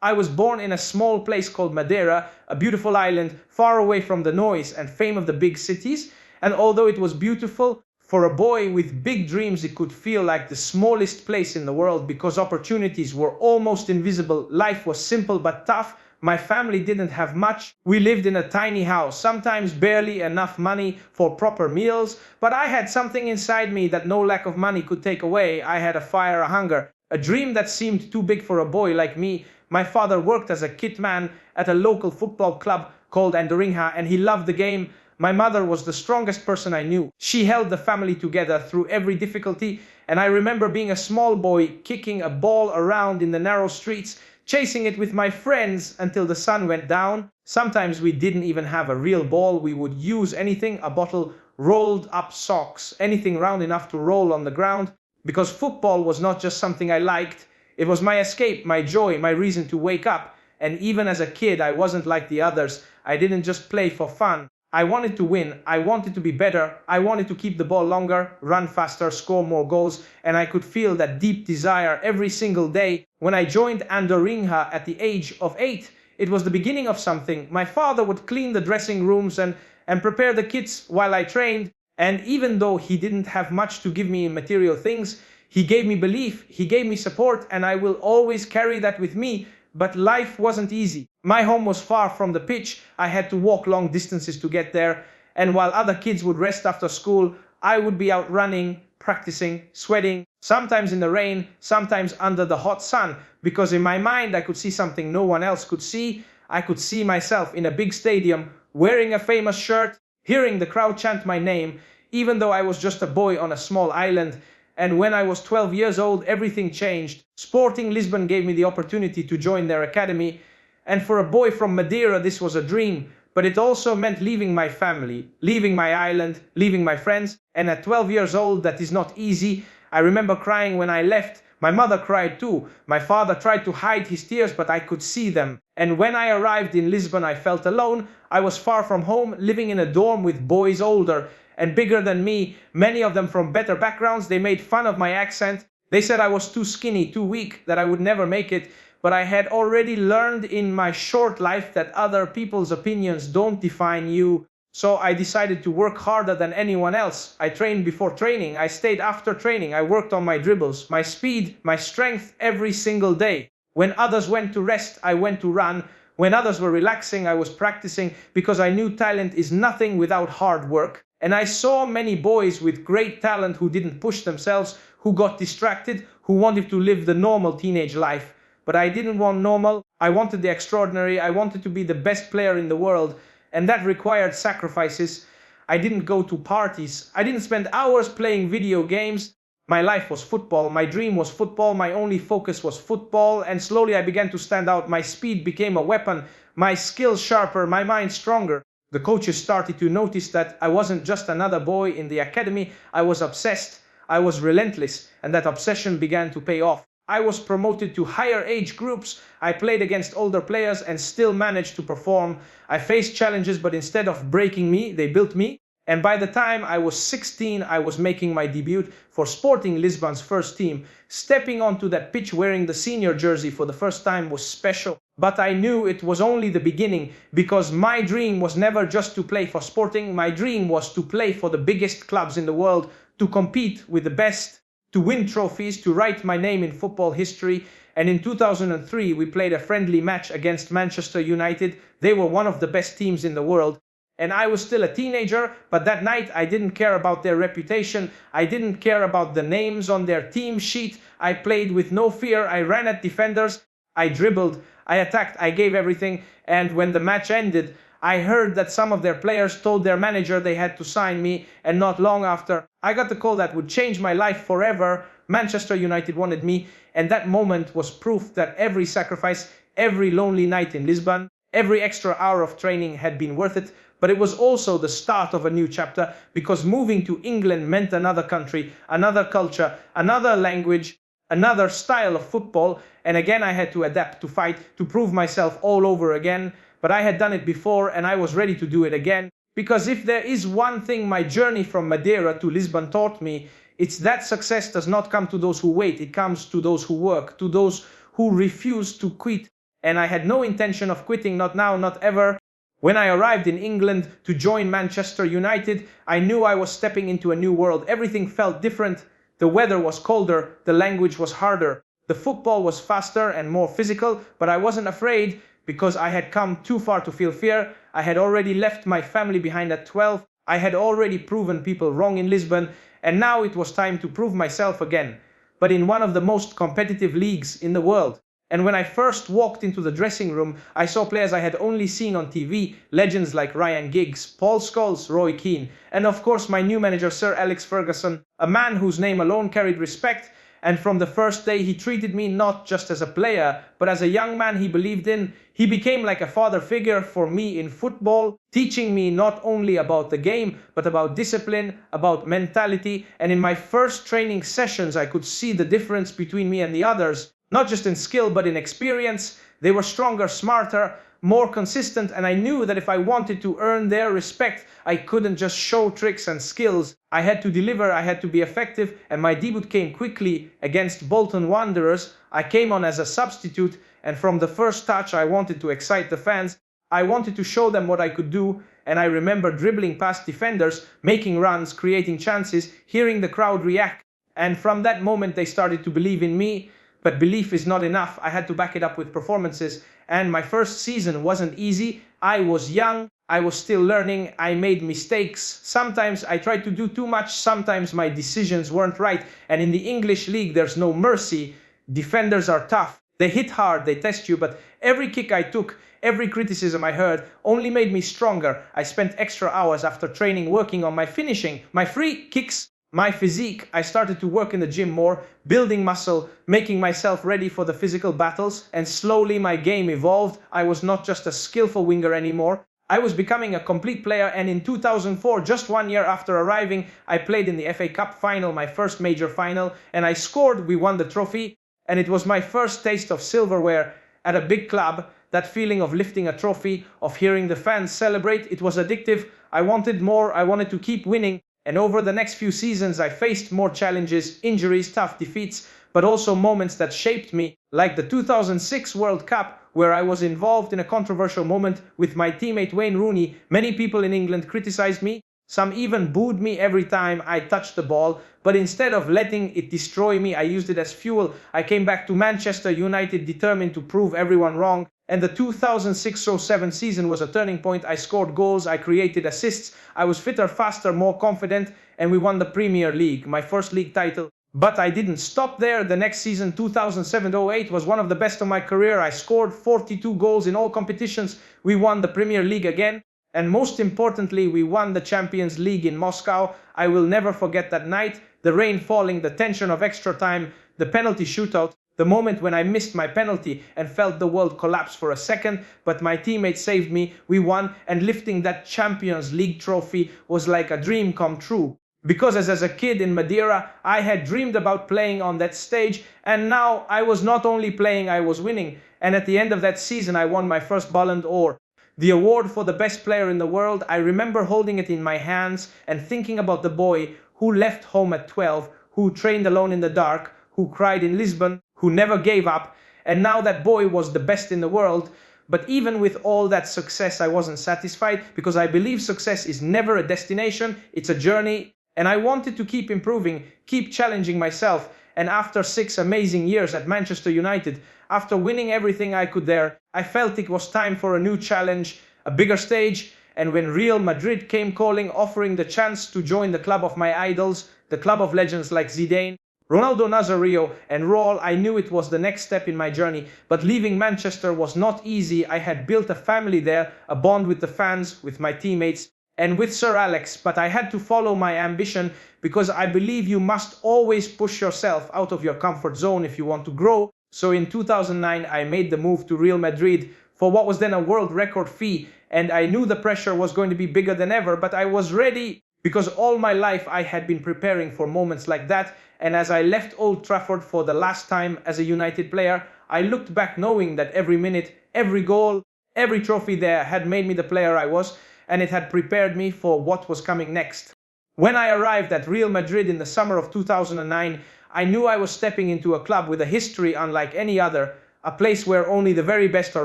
I was born in a small place called Madeira, a beautiful island far away from the noise and fame of the big cities. And although it was beautiful, for a boy with big dreams, it could feel like the smallest place in the world because opportunities were almost invisible. Life was simple but tough. My family didn't have much. We lived in a tiny house, sometimes barely enough money for proper meals. But I had something inside me that no lack of money could take away. I had a fire, a hunger, a dream that seemed too big for a boy like me. My father worked as a kit man at a local football club called Andorinha, and he loved the game. My mother was the strongest person I knew. She held the family together through every difficulty, and I remember being a small boy kicking a ball around in the narrow streets, chasing it with my friends until the sun went down. Sometimes we didn't even have a real ball. We would use anything, a bottle, rolled up socks, anything round enough to roll on the ground, because football was not just something I liked. It was my escape, my joy, my reason to wake up. And even as a kid, I wasn't like the others. I didn't just play for fun. I wanted to win, I wanted to be better, I wanted to keep the ball longer, run faster, score more goals, and I could feel that deep desire every single day. When I joined Andorinha at the age of 8, it was the beginning of something. My father would clean the dressing rooms and prepare the kits while I trained, and even though he didn't have much to give me in material things, he gave me belief, he gave me support, and I will always carry that with me. But life wasn't easy. My home was far from the pitch. I had to walk long distances to get there. And while other kids would rest after school, I would be out running, practicing, sweating, sometimes in the rain, sometimes under the hot sun. Because in my mind, I could see something no one else could see. I could see myself in a big stadium, wearing a famous shirt, hearing the crowd chant my name, even though I was just a boy on a small island. And when I was 12 years old, everything changed. Sporting Lisbon gave me the opportunity to join their academy. And for a boy from Madeira, this was a dream. But it also meant leaving my family, leaving my island, leaving my friends. And at 12 years old, that is not easy. I remember crying when I left. My mother cried too. My father tried to hide his tears, but I could see them. And when I arrived in Lisbon, I felt alone. I was far from home, living in a dorm with boys older and bigger than me, many of them from better backgrounds. They made fun of my accent. They said I was too skinny, too weak, that I would never make it. But I had already learned in my short life that other people's opinions don't define you. So I decided to work harder than anyone else. I trained before training. I stayed after training. I worked on my dribbles, my speed, my strength every single day. When others went to rest, I went to run. When others were relaxing, I was practicing because I knew talent is nothing without hard work. And I saw many boys with great talent who didn't push themselves, who got distracted, who wanted to live the normal teenage life. But I didn't want normal. I wanted the extraordinary. I wanted to be the best player in the world. And that required sacrifices. I didn't go to parties. I didn't spend hours playing video games. My life was football. My dream was football. My only focus was football. And slowly I began to stand out. My speed became a weapon. My skills sharper. My mind stronger. The coaches started to notice that I wasn't just another boy in the academy. I was obsessed. I was relentless. And that obsession began to pay off. I was promoted to higher age groups. I played against older players and still managed to perform. I faced challenges, but instead of breaking me, they built me. And by the time I was 16, I was making my debut for Sporting Lisbon's first team. Stepping onto that pitch wearing the senior jersey for the first time was special. But I knew it was only the beginning, because my dream was never just to play for Sporting. My dream was to play for the biggest clubs in the world, to compete with the best, to win trophies, to write my name in football history. And in 2003, we played a friendly match against Manchester United. They were one of the best teams in the world. And I was still a teenager, but that night I didn't care about their reputation. I didn't care about the names on their team sheet. I played with no fear. I ran at defenders. I dribbled. I attacked. I gave everything. And when the match ended, I heard that some of their players told their manager they had to sign me. And not long after, I got the call that would change my life forever. Manchester United wanted me. And that moment was proof that every sacrifice, every lonely night in Lisbon, every extra hour of training had been worth it. But it was also the start of a new chapter, because moving to England meant another country, another culture, another language, another style of football. And again, I had to adapt, to fight, to prove myself all over again. But I had done it before and I was ready to do it again. Because if there is one thing my journey from Madeira to Lisbon taught me, it's that success does not come to those who wait. It comes to those who work, to those who refuse to quit. and I had no intention of quitting, not now, not ever. When I arrived in England to join Manchester United, I knew I was stepping into a new world. Everything felt different. The weather was colder, the language was harder. The football was faster and more physical, but I wasn't afraid because I had come too far to feel fear. I had already left my family behind at 12. I had already proven people wrong in Lisbon, and now it was time to prove myself again, but in one of the most competitive leagues in the world. And when I first walked into the dressing room, I saw players I had only seen on TV, legends like Ryan Giggs, Paul Scholes, Roy Keane, and of course my new manager Sir Alex Ferguson, a man whose name alone carried respect. And from the first day he treated me not just as a player, but as a young man he believed in. He became like a father figure for me in football, teaching me not only about the game, but about discipline, about mentality. And in my first training sessions I could see the difference between me and the others. Not just in skill, but in experience. They were stronger, smarter, more consistent, and I knew that if I wanted to earn their respect, I couldn't just show tricks and skills. I had to deliver, I had to be effective, and my debut came quickly against Bolton Wanderers. I came on as a substitute, and from the first touch I wanted to excite the fans. I wanted to show them what I could do, and I remember dribbling past defenders, making runs, creating chances, hearing the crowd react, and from that moment they started to believe in me. But belief is not enough. I had to back it up with performances. And my first season wasn't easy. I was young. I was still learning. I made mistakes. Sometimes I tried to do too much. Sometimes my decisions weren't right. And in the English league, there's no mercy. Defenders are tough. They hit hard. They test you. But every kick I took, every criticism I heard only made me stronger. I spent extra hours after training working on my finishing, my free kicks, my physique. I started to work in the gym more, building muscle, making myself ready for the physical battles, and slowly my game evolved. I was not just a skillful winger anymore. I was becoming a complete player, and in 2004, just 1 year after arriving, I played in the FA Cup final, my first major final, and I scored. We won the trophy, and it was my first taste of silverware at a big club. That feeling of lifting a trophy, of hearing the fans celebrate, it was addictive. I wanted more. I wanted to keep winning. And over the next few seasons, I faced more challenges, injuries, tough defeats, but also moments that shaped me, like the 2006 World Cup, where I was involved in a controversial moment with my teammate Wayne Rooney. Many people in England criticized me. Some even booed me every time I touched the ball. But instead of letting it destroy me, I used it as fuel. I came back to Manchester United determined to prove everyone wrong. And the 2006-07 season was a turning point. I scored goals, I created assists, I was fitter, faster, more confident, and we won the Premier League, my first league title. But I didn't stop there. The next season, 2007-08, was one of the best of my career. I scored 42 goals in all competitions. We won the Premier League again. And most importantly, we won the Champions League in Moscow. I will never forget that night. The rain falling, the tension of extra time, the penalty shootout. The moment when I missed my penalty and felt the world collapse for a second, but my teammates saved me, we won, and lifting that Champions League trophy was like a dream come true. Because as a kid in Madeira, I had dreamed about playing on that stage, and now I was not only playing, I was winning. And at the end of that season, I won my first Ballon d'Or. The award for the best player in the world. I remember holding it in my hands and thinking about the boy who left home at 12, who trained alone in the dark, who cried in Lisbon, who never gave up, and now that boy was the best in the world. But even with all that success, I wasn't satisfied, because I believe success is never a destination, it's a journey, and I wanted to keep improving, keep challenging myself. And after 6 amazing years at Manchester United, after winning everything I could there, I felt it was time for a new challenge, a bigger stage. And when Real Madrid came calling, offering the chance to join the club of my idols, the club of legends like Zidane, Ronaldo Nazario and Raul, I knew it was the next step in my journey. But leaving Manchester was not easy. I had built a family there, a bond with the fans, with my teammates, and with Sir Alex. But I had to follow my ambition, because I believe you must always push yourself out of your comfort zone if you want to grow. So in 2009, I made the move to Real Madrid for what was then a world record fee. And I knew the pressure was going to be bigger than ever, but I was ready, because all my life I had been preparing for moments like that. And as I left Old Trafford for the last time as a United player, I looked back knowing that every minute, every goal, every trophy there had made me the player I was, and it had prepared me for what was coming next. When I arrived at Real Madrid in the summer of 2009, I knew I was stepping into a club with a history unlike any other, a place where only the very best are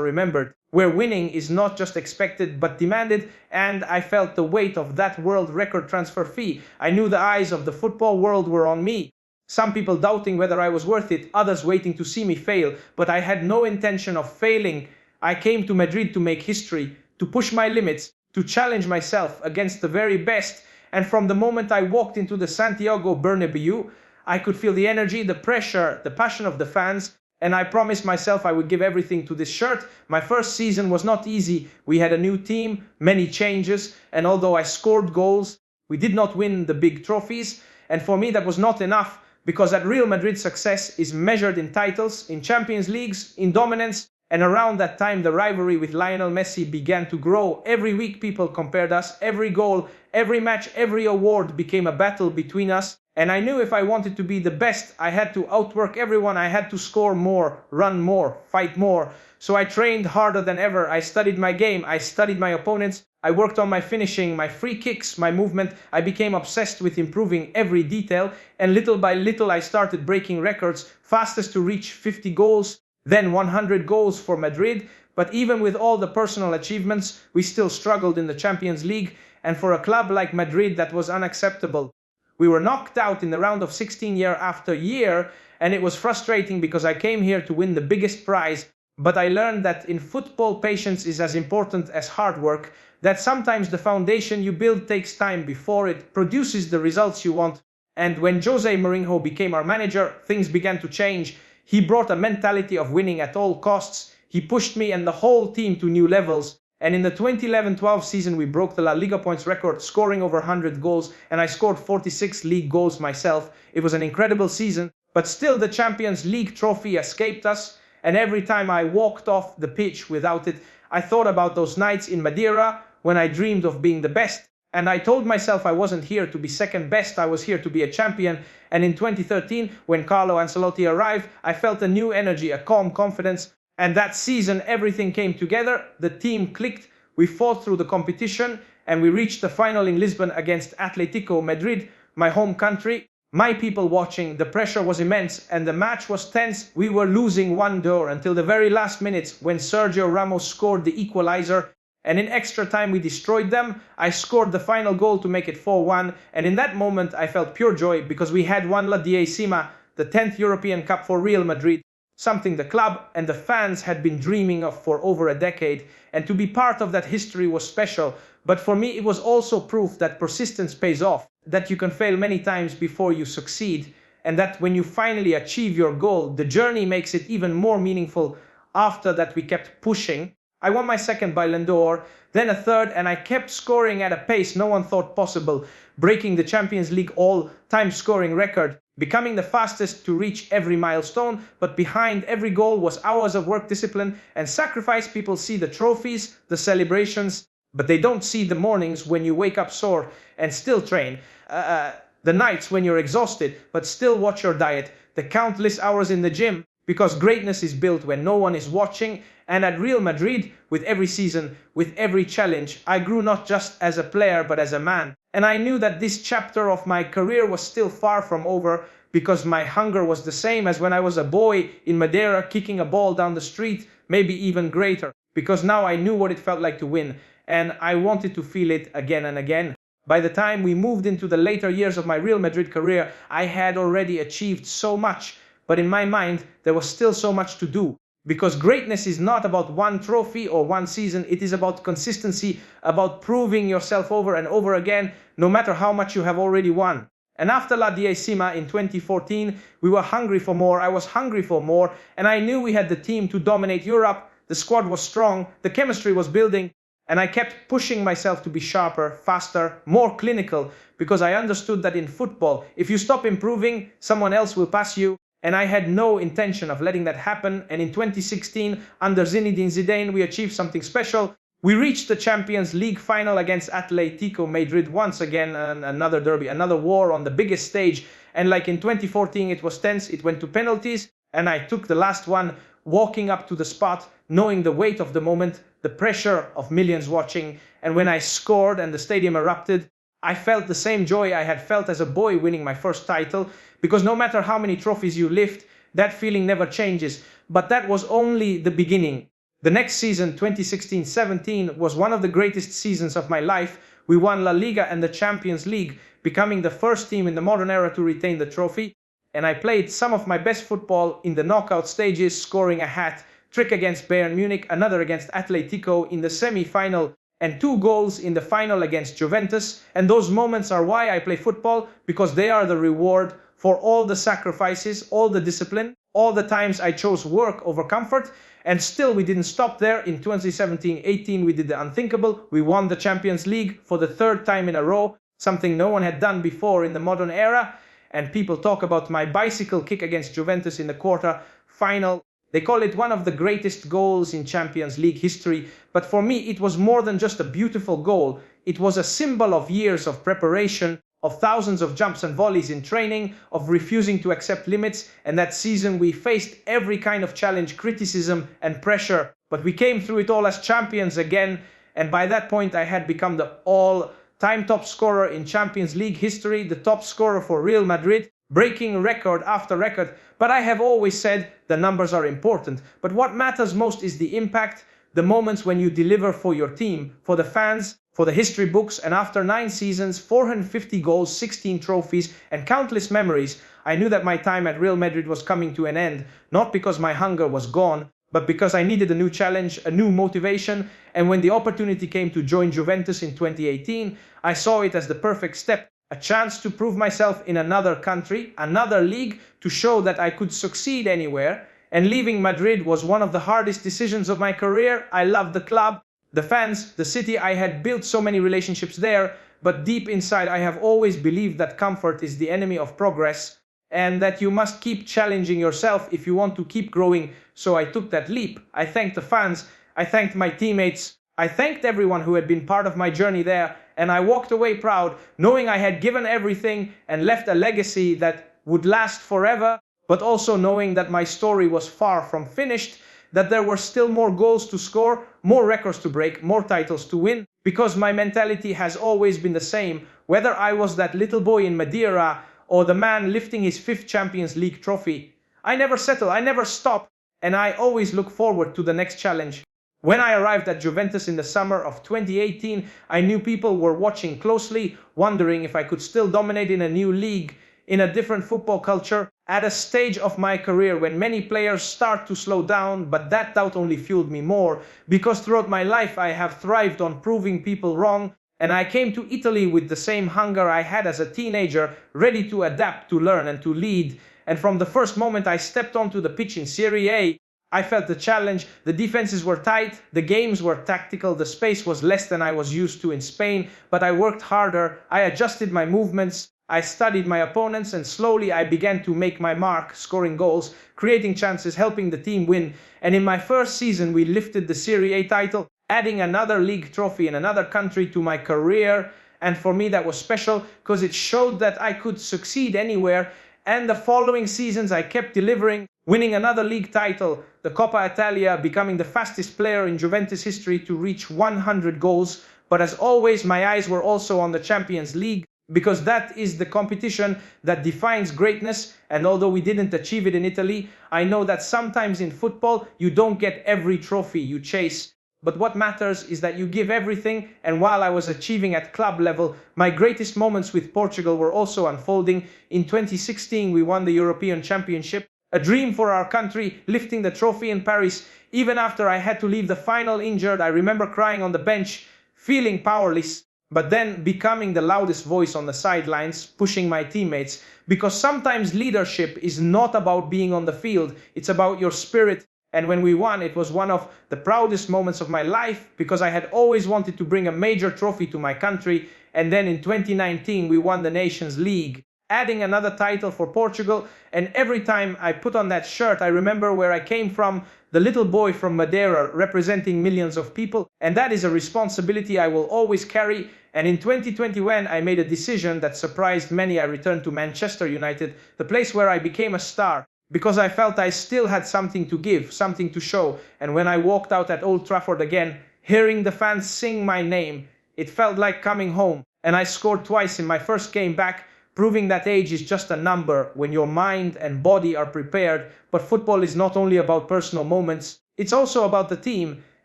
remembered, where winning is not just expected but demanded, and I felt the weight of that world record transfer fee. I knew the eyes of the football world were on me. Some people doubting whether I was worth it, others waiting to see me fail, but I had no intention of failing. I came to Madrid to make history, to push my limits, to challenge myself against the very best, and from the moment I walked into the Santiago Bernabeu, I could feel the energy, the pressure, the passion of the fans, and I promised myself I would give everything to this shirt. My first season was not easy. We had a new team, many changes, and although I scored goals, we did not win the big trophies, and for me that was not enough, because at Real Madrid success is measured in titles, in Champions Leagues, in dominance, and around that time the rivalry with Lionel Messi began to grow. Every week people compared us, every goal, every match, every award became a battle between us, and I knew if I wanted to be the best, I had to outwork everyone, I had to score more, run more, fight more. So I trained harder than ever, I studied my game, I studied my opponents, I worked on my finishing, my free kicks, my movement. I became obsessed with improving every detail, and little by little I started breaking records, fastest to reach 50 goals, then 100 goals for Madrid. But even with all the personal achievements, we still struggled in the Champions League, and for a club like Madrid that was unacceptable. We were knocked out in the round of 16 year after year, and it was frustrating because I came here to win the biggest prize. But I learned that in football, patience is as important as hard work, that sometimes the foundation you build takes time before it produces the results you want. And when Jose Mourinho became our manager, things began to change. He brought a mentality of winning at all costs. He pushed me and the whole team to new levels. And in the 2011-12 season, we broke the La Liga points record, scoring over 100 goals, and I scored 46 league goals myself. It was an incredible season, but still the Champions League trophy escaped us. And every time I walked off the pitch without it, I thought about those nights in Madeira when I dreamed of being the best. And I told myself I wasn't here to be second best, I was here to be a champion. And in 2013, when Carlo Ancelotti arrived, I felt a new energy, a calm confidence. And that season, everything came together, the team clicked, we fought through the competition, and we reached the final in Lisbon against Atletico Madrid, my home country. My people watching, the pressure was immense, and the match was tense. We were losing 1-0 until the very last minutes when Sergio Ramos scored the equalizer. And in extra time we destroyed them. I scored the final goal to make it 4-1, and in that moment I felt pure joy because we had won La Decima, the 10th European Cup for Real Madrid, something the club and the fans had been dreaming of for over a decade, and to be part of that history was special. But for me it was also proof that persistence pays off, that you can fail many times before you succeed, and that when you finally achieve your goal, the journey makes it even more meaningful. After that we kept pushing. I won my second Ballon d'Or, then a third, and I kept scoring at a pace no one thought possible, breaking the Champions League all-time scoring record, becoming the fastest to reach every milestone. But behind every goal was hours of work, discipline, and sacrifice. People see the trophies, the celebrations, but they don't see the mornings when you wake up sore and still train, the nights when you're exhausted but still watch your diet, the countless hours in the gym, because greatness is built when no one is watching. And at Real Madrid, with every season, with every challenge, I grew not just as a player but as a man. And I knew that this chapter of my career was still far from over, because my hunger was the same as when I was a boy in Madeira kicking a ball down the street, maybe even greater, because now I knew what it felt like to win, and I wanted to feel it again and again. By the time we moved into the later years of my Real Madrid career, I had already achieved so much, but in my mind there was still so much to do. Because greatness is not about one trophy or one season, it is about consistency, about proving yourself over and over again, no matter how much you have already won. And after La Decima in 2014, we were hungry for more, I was hungry for more, and I knew we had the team to dominate Europe, the squad was strong, the chemistry was building, and I kept pushing myself to be sharper, faster, more clinical, because I understood that in football, if you stop improving, someone else will pass you. And I had no intention of letting that happen. And in 2016, under Zinedine Zidane, we achieved something special. We reached the Champions League final against Atletico Madrid once again, another derby, another war on the biggest stage. And like in 2014, it was tense, it went to penalties, and I took the last one, walking up to the spot, knowing the weight of the moment, the pressure of millions watching. And when I scored and the stadium erupted, I felt the same joy I had felt as a boy winning my first title, because no matter how many trophies you lift, That feeling never changes, but that was only the beginning. The next season, 2016-17, was one of the greatest seasons of my life. We won La Liga and the Champions League, becoming the first team in the modern era to retain the trophy. And I played some of my best football in the knockout stages, scoring a hat-trick against Bayern Munich, another against Atletico in the semi-final, and 2 goals in the final against Juventus. And those moments are why I play football, because they are the reward for all the sacrifices, all the discipline, all the times I chose work over comfort. And still we didn't stop there. In 2017-18 we did the unthinkable. We won the Champions League for the 3rd time in a row, something no one had done before in the modern era. And people talk about my bicycle kick against Juventus in the quarter final. They call it one of the greatest goals in Champions League history. But for me, it was more than just a beautiful goal. It was a symbol of years of preparation, of thousands of jumps and volleys in training, of refusing to accept limits. And that season we faced every kind of challenge, criticism and pressure. But we came through it all as champions again. And by that point, I had become the all-time top scorer in Champions League history, the top scorer for Real Madrid, breaking record after record. But I have always said the numbers are important. But what matters most is the impact, the moments when you deliver for your team, for the fans, for the history books. And after 9 seasons, 450 goals, 16 trophies, and countless memories, I knew that my time at Real Madrid was coming to an end, not because my hunger was gone, but because I needed a new challenge, a new motivation. And when the opportunity came to join Juventus in 2018, I saw it as the perfect step, a chance to prove myself in another country, another league, to show that I could succeed anywhere. And leaving Madrid was one of the hardest decisions of my career. I loved the club, the fans, the city. I had built so many relationships there, but deep inside I have always believed that comfort is the enemy of progress, and that you must keep challenging yourself if you want to keep growing. So I took that leap. I thanked the fans, I thanked my teammates, I thanked everyone who had been part of my journey there, and I walked away proud, knowing I had given everything and left a legacy that would last forever, but also knowing that my story was far from finished, that there were still more goals to score, more records to break, more titles to win, because my mentality has always been the same, whether I was that little boy in Madeira or the man lifting his 5th Champions League trophy. I never settle, I never stop, and I always look forward to the next challenge. When I arrived at Juventus in the summer of 2018, I knew people were watching closely, wondering if I could still dominate in a new league, in a different football culture, at a stage of my career when many players start to slow down. But that doubt only fueled me more, because throughout my life I have thrived on proving people wrong. And I came to Italy with the same hunger I had as a teenager, ready to adapt, to learn and to lead. And from the first moment I stepped onto the pitch in Serie A, I felt the challenge. The defenses were tight, the games were tactical, the space was less than I was used to in Spain, but I worked harder, I adjusted my movements, I studied my opponents, and slowly I began to make my mark, scoring goals, creating chances, helping the team win. And in my first season we lifted the Serie A title, adding another league trophy in another country to my career. And for me that was special, because it showed that I could succeed anywhere. And the following seasons I kept delivering, winning another league title, the Coppa Italia, becoming the fastest player in Juventus history to reach 100 goals. But as always, my eyes were also on the Champions League, because that is the competition that defines greatness. And although we didn't achieve it in Italy, I know that sometimes in football you don't get every trophy you chase. But what matters is that you give everything. And while I was achieving at club level, my greatest moments with Portugal were also unfolding. In 2016 we won the European Championship, a dream for our country, lifting the trophy in Paris. Even after I had to leave the final injured, I remember crying on the bench, feeling powerless, but then becoming the loudest voice on the sidelines, pushing my teammates. Because sometimes leadership is not about being on the field, it's about your spirit. And when we won, it was one of the proudest moments of my life, because I had always wanted to bring a major trophy to my country. And then in 2019 we won the Nations League, adding another title for Portugal. And every time I put on that shirt, I remember where I came from, the little boy from Madeira, representing millions of people. And that is a responsibility I will always carry. And in 2021 I made a decision that surprised many. I returned to Manchester United, the place where I became a star, because I felt I still had something to give, something to show. And when I walked out at Old Trafford again, hearing the fans sing my name, it felt like coming home. And I scored twice in my first game back, proving that age is just a number when your mind and body are prepared. But football is not only about personal moments, it's also about the team.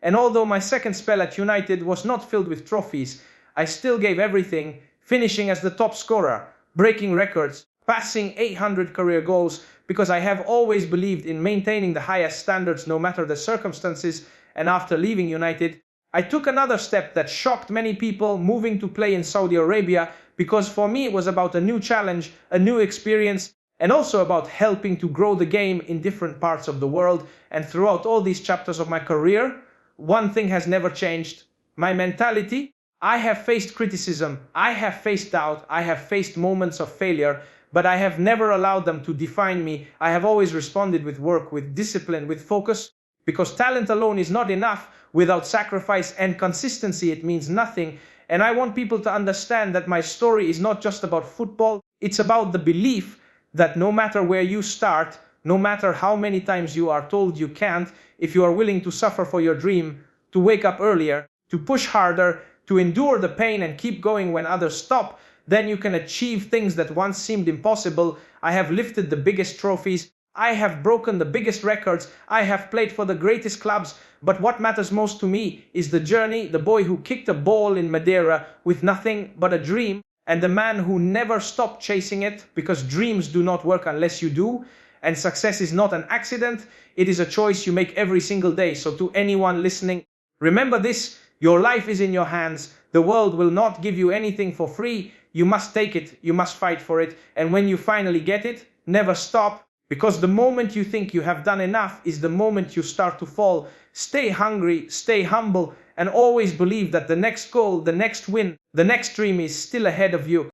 And although my second spell at United was not filled with trophies, I still gave everything, finishing as the top scorer, breaking records, passing 800 career goals, because I have always believed in maintaining the highest standards no matter the circumstances. And after leaving United, I took another step that shocked many people, moving to play in Saudi Arabia, because for me it was about a new challenge, a new experience, and also about helping to grow the game in different parts of the world. And throughout all these chapters of my career, one thing has never changed: my mentality. I have faced criticism, I have faced doubt, I have faced moments of failure, but I have never allowed them to define me. I have always responded with work, with discipline, with focus, because talent alone is not enough. Without sacrifice and consistency, it means nothing. And I want people to understand that my story is not just about football, it's about the belief that no matter where you start, no matter how many times you are told you can't, if you are willing to suffer for your dream, to wake up earlier, to push harder, to endure the pain and keep going when others stop, then you can achieve things that once seemed impossible. I have lifted the biggest trophies, I have broken the biggest records, I have played for the greatest clubs, but what matters most to me is the journey, the boy who kicked a ball in Madeira with nothing but a dream, and the man who never stopped chasing it, because dreams do not work unless you do, and success is not an accident, it is a choice you make every single day. So to anyone listening, remember this: your life is in your hands. The world will not give you anything for free. You must take it, you must fight for it, and when you finally get it, never stop, because the moment you think you have done enough is the moment you start to fall. Stay hungry, stay humble, and always believe that the next goal, the next win, the next dream is still ahead of you.